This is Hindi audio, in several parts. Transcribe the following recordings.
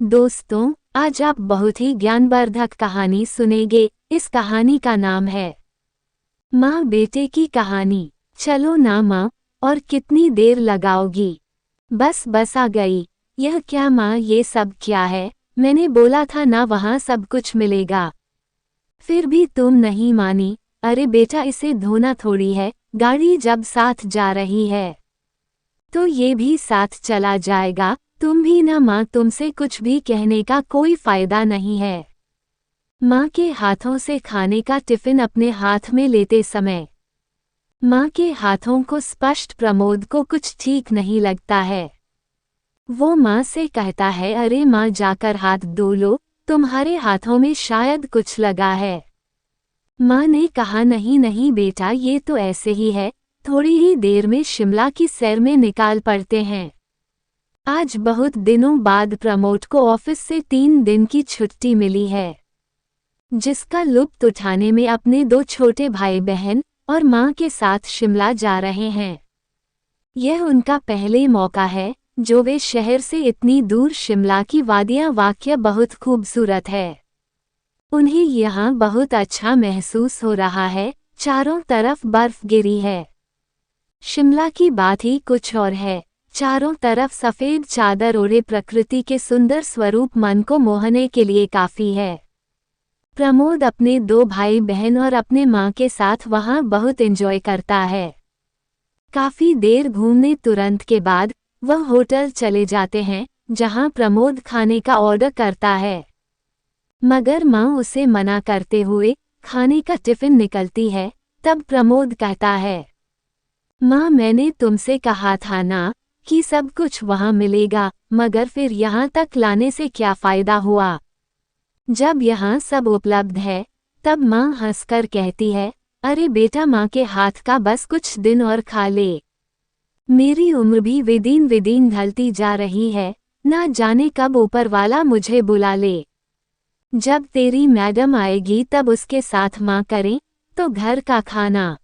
दोस्तों, आज आप बहुत ही ज्ञानवर्धक कहानी सुनेंगे। इस कहानी का नाम है माँ बेटे की कहानी। चलो ना माँ, और कितनी देर लगाओगी? बस आ गई। यह क्या माँ, ये सब क्या है? मैंने बोला था ना वहाँ सब कुछ मिलेगा। फिर भी तुम नहीं मानी। अरे बेटा, इसे धोना थोड़ी है, गाड़ी जब साथ जा रही है तो ये भी साथ चला जाएगा। तुम भी ना माँ, तुमसे कुछ भी कहने का कोई फायदा नहीं है। माँ के हाथों से खाने का टिफिन अपने हाथ में लेते समय माँ के हाथों को स्पष्ट प्रमोद को कुछ ठीक नहीं लगता है। वो माँ से कहता है, अरे माँ, जाकर हाथ धो लो, तुम्हारे हाथों में शायद कुछ लगा है। माँ ने कहा, नहीं नहीं बेटा, ये तो ऐसे ही है, थोड़ी ही देर में शिमला की सैर में निकाल पड़ते हैं। आज बहुत दिनों बाद प्रमोद को ऑफिस से 3 दिन की छुट्टी मिली है, जिसका लुत्फ उठाने में अपने 2 छोटे भाई बहन और माँ के साथ शिमला जा रहे हैं। यह उनका पहले मौका है जो वे शहर से इतनी दूर शिमला की वादियाँ वाकई बहुत खूबसूरत है। उन्हें यहाँ बहुत अच्छा महसूस हो रहा है, चारों तरफ बर्फ गिरी है। शिमला की बात ही कुछ और है। चारों तरफ सफ़ेद चादर ओढ़े प्रकृति के सुंदर स्वरूप मन को मोहने के लिए काफ़ी है। प्रमोद अपने 2 भाई बहन और अपने माँ के साथ वहाँ बहुत एंजॉय करता है। काफ़ी देर घूमने तुरंत के बाद वह होटल चले जाते हैं, जहाँ प्रमोद खाने का ऑर्डर करता है। मगर माँ उसे मना करते हुए खाने का टिफ़िन निकलती है। तब प्रमोद कहता है, माँ, मैंने तुमसे कहा था ना कि सब कुछ वहाँ मिलेगा, मगर फिर यहाँ तक लाने से क्या फ़ायदा हुआ? जब यहाँ सब उपलब्ध है। तब माँ हंसकर कहती है, अरे बेटा, माँ के हाथ का बस कुछ दिन और खा ले। मेरी उम्र भी विदिन ढलती जा रही है, ना जाने कब ऊपर वाला मुझे बुला ले। जब तेरी मैडम आएगी तब उसके साथ माँ करे तो घर का खाना,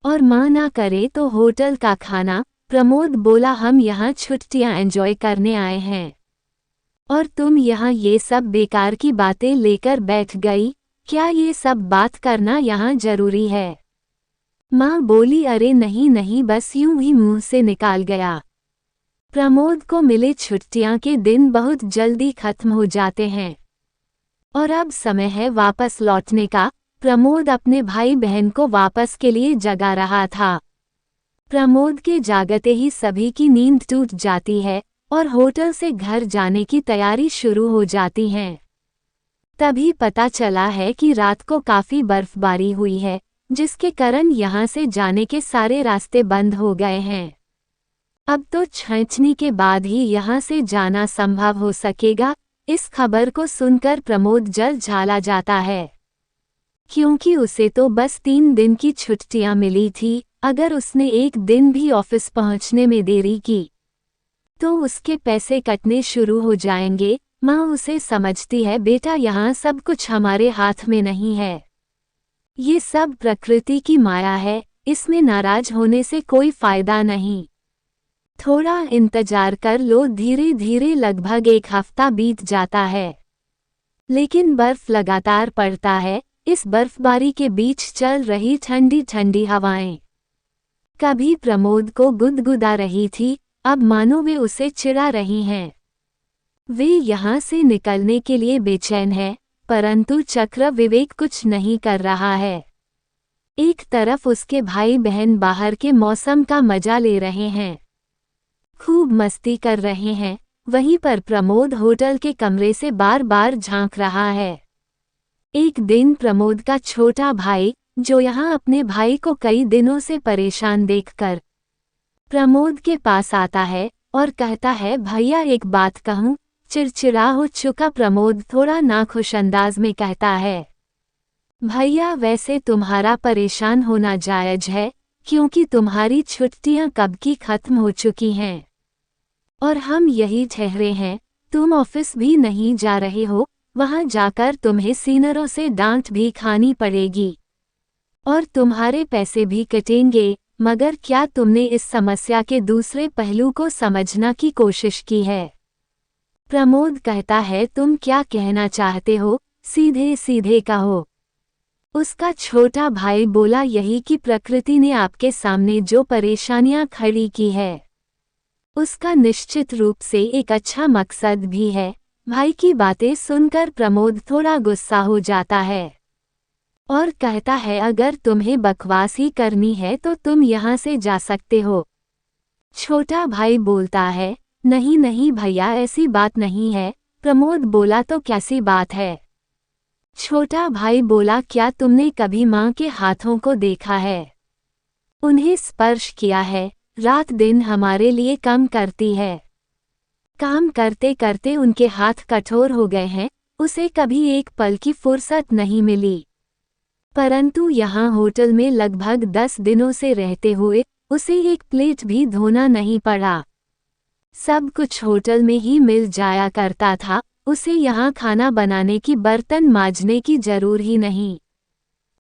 और माँ ना करे तो होटल का खाना। प्रमोद बोला, हम यहाँ छुट्टियाँ एंजॉय करने आए हैं और तुम यहाँ ये सब बेकार की बातें लेकर बैठ गई। क्या ये सब बात करना यहाँ जरूरी है? माँ बोली, अरे नहीं नहीं, बस यूं ही मुंह से निकाल गया। प्रमोद को मिले छुट्टियाँ के दिन बहुत जल्दी खत्म हो जाते हैं और अब समय है वापस लौटने का। प्रमोद अपने भाई बहन को वापस के लिए जगा रहा था। प्रमोद के जागते ही सभी की नींद टूट जाती है और होटल से घर जाने की तैयारी शुरू हो जाती है। तभी पता चला है कि रात को काफ़ी बर्फबारी हुई है, जिसके कारण यहाँ से जाने के सारे रास्ते बंद हो गए हैं। अब तो छंछनी के बाद ही यहाँ से जाना संभव हो सकेगा। इस खबर को सुनकर प्रमोद जल झाला जाता है, क्योंकि उसे तो बस 3 दिन की छुट्टियां मिली थी। अगर उसने एक दिन भी ऑफिस पहुंचने में देरी की तो उसके पैसे कटने शुरू हो जाएंगे। माँ उसे समझती है, बेटा, यहाँ सब कुछ हमारे हाथ में नहीं है, ये सब प्रकृति की माया है, इसमें नाराज होने से कोई फायदा नहीं। थोड़ा इंतजार कर लो। धीरे धीरे लगभग 1 हफ्ता बीत जाता है, लेकिन बर्फ लगातार पड़ता है। इस बर्फबारी के बीच चल रही ठंडी ठंडी हवाएं कभी प्रमोद को गुदगुदा रही थी, अब मानो वे उसे चिढ़ा रही हैं। वे यहाँ से निकलने के लिए बेचैन है, परंतु चक्र विवेक कुछ नहीं कर रहा है। एक तरफ उसके भाई बहन बाहर के मौसम का मजा ले रहे हैं, खूब मस्ती कर रहे हैं, वहीं पर प्रमोद होटल के कमरे से बार बार झांक रहा है। एक दिन प्रमोद का छोटा भाई, जो यहाँ अपने भाई को कई दिनों से परेशान देखकर प्रमोद के पास आता है और कहता है, भैया एक बात कहूँ? चिड़चिड़ा हो चुका प्रमोद थोड़ा नाखुश अंदाज में कहता है, भैया, वैसे तुम्हारा परेशान होना जायज है, क्योंकि तुम्हारी छुट्टियां कब की खत्म हो चुकी हैं और हम यही ठहरे हैं। तुम ऑफिस भी नहीं जा रहे हो, वहां जाकर तुम्हें सीनियरों से डांट भी खानी पड़ेगी और तुम्हारे पैसे भी कटेंगे। मगर क्या तुमने इस समस्या के दूसरे पहलू को समझना की कोशिश की है? प्रमोद कहता है, तुम क्या कहना चाहते हो, सीधे सीधे कहो। उसका छोटा भाई बोला, यही कि प्रकृति ने आपके सामने जो परेशानियां खड़ी की है उसका निश्चित रूप से एक अच्छा मकसद भी है। भाई की बातें सुनकर प्रमोद थोड़ा गुस्सा हो जाता है और कहता है, अगर तुम्हें बकवास ही करनी है तो तुम यहाँ से जा सकते हो। छोटा भाई बोलता है, नहीं नहीं भैया, ऐसी बात नहीं है। प्रमोद बोला, तो कैसी बात है? छोटा भाई बोला, क्या तुमने कभी माँ के हाथों को देखा है? उन्हें स्पर्श किया है? रात दिन हमारे लिए काम करती है। काम करते करते उनके हाथ कठोर हो गए हैं, उसे कभी एक पल की फुर्सत नहीं मिली। परंतु यहाँ होटल में लगभग 10 दिनों से रहते हुए उसे एक प्लेट भी धोना नहीं पड़ा। सब कुछ होटल में ही मिल जाया करता था, उसे यहाँ खाना बनाने की, बर्तन मांजने की जरूर ही नहीं।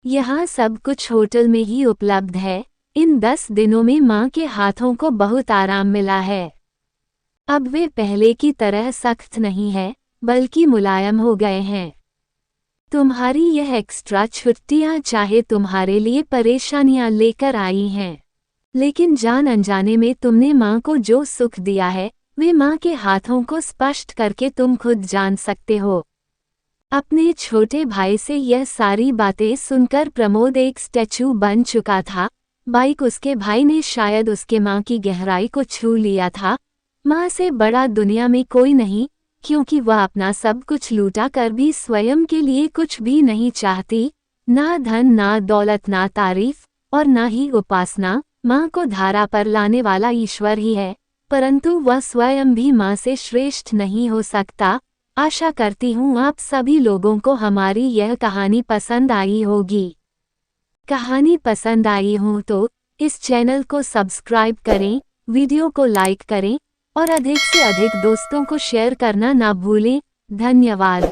यहाँ सब कुछ होटल में ही उपलब्ध है। इन 10 दिनों में माँ के हाथों को बहुत आराम मिला है। अब वे पहले की तरह सख्त नहीं है, बल्कि मुलायम हो गए हैं। तुम्हारी यह एक्स्ट्रा छुट्टियाँ चाहे तुम्हारे लिए परेशानियाँ लेकर आई हैं, लेकिन जान अनजाने में तुमने माँ को जो सुख दिया है वे माँ के हाथों को स्पष्ट करके तुम खुद जान सकते हो। अपने छोटे भाई से यह सारी बातें सुनकर प्रमोद एक स्टैचू बन चुका था। बाइक उसके भाई ने शायद उसके माँ की गहराई को छू लिया था। माँ से बड़ा दुनिया में कोई नहीं, क्योंकि वह अपना सब कुछ लूटा कर भी स्वयं के लिए कुछ भी नहीं चाहती, ना धन ना दौलत ना तारीफ और ना ही उपासना। माँ को धारा पर लाने वाला ईश्वर ही है, परंतु वह स्वयं भी माँ से श्रेष्ठ नहीं हो सकता। आशा करती हूँ आप सभी लोगों को हमारी यह कहानी पसंद आई होगी। कहानी पसंद आई हो तो इस चैनल को सब्सक्राइब करें, वीडियो को लाइक करें और अधिक से अधिक दोस्तों को शेयर करना ना भूलें। धन्यवाद।